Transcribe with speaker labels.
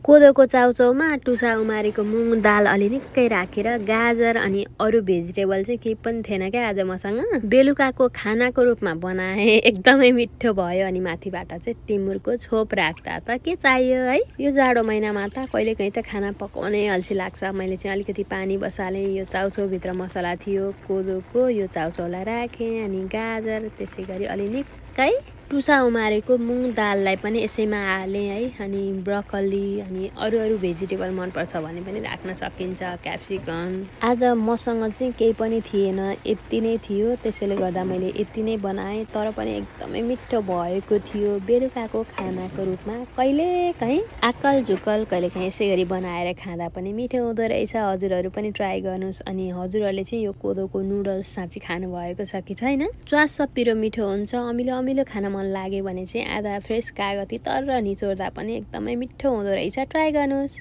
Speaker 1: कोदोको चाउचाउमा टुसा उमारेको मुङ दाल अलि निकै राखेर गाजर अनि अरू भेजिटेबल चाहिँ केही पनि थिएन क्या आज मसँग। बेलुकाको खानाको रूपमा बनाए, एकदमै मिठो भयो। अनि माथिबाट चाहिँ टिमुरको छोप राख्दा त के चाहियो है। यो जाडो महिनामा त कहिलेकाहीँ त खाना पकाउनै अल्छी लाग्छ। मैले चाहिँ अलिकति पानी बसालेँ, यो चाउचाउभित्र मसला थियो कोदोको, यो चाउचाउलाई राखेँ अनि गाजर, त्यसै गरी अलि निकै टुसा उमारेको मुङ दाललाई पनि यसैमा हालेँ है। अनि ब्रोकली अनि अरू भेजिटेबल मनपर्छ भने पनि राख्न सकिन्छ, क्याप्सिकम। आज मसँग चाहिँ केही पनि थिएन, यति नै थियो, त्यसैले गर्दा मैले यति नै बनाएँ। तर पनि एकदमै मिठो भएको थियो। बेलुकाको खानाको रूपमा कहिलेकाहीँ आक्कल झुक्कल कहिलेकाहीँ यसै गरी बनाएर खाँदा पनि मिठो हुँदो रहेछ। हजुरहरू पनि ट्राई गर्नुहोस्। अनि हजुरहरूले चाहिँ यो कोदोको नुडल्स साँच्चै खानुभएको छ कि छैन? च्वास्स पिरो मिठो हुन्छ। अमिलो अमिलो खान मन लाग्यो भने चाहिँ आधा फ्रेस कागती तर निचोर्दा पनि एकदमै मिठो हुँदो रहेछ। ट्राई गर्नुहोस्।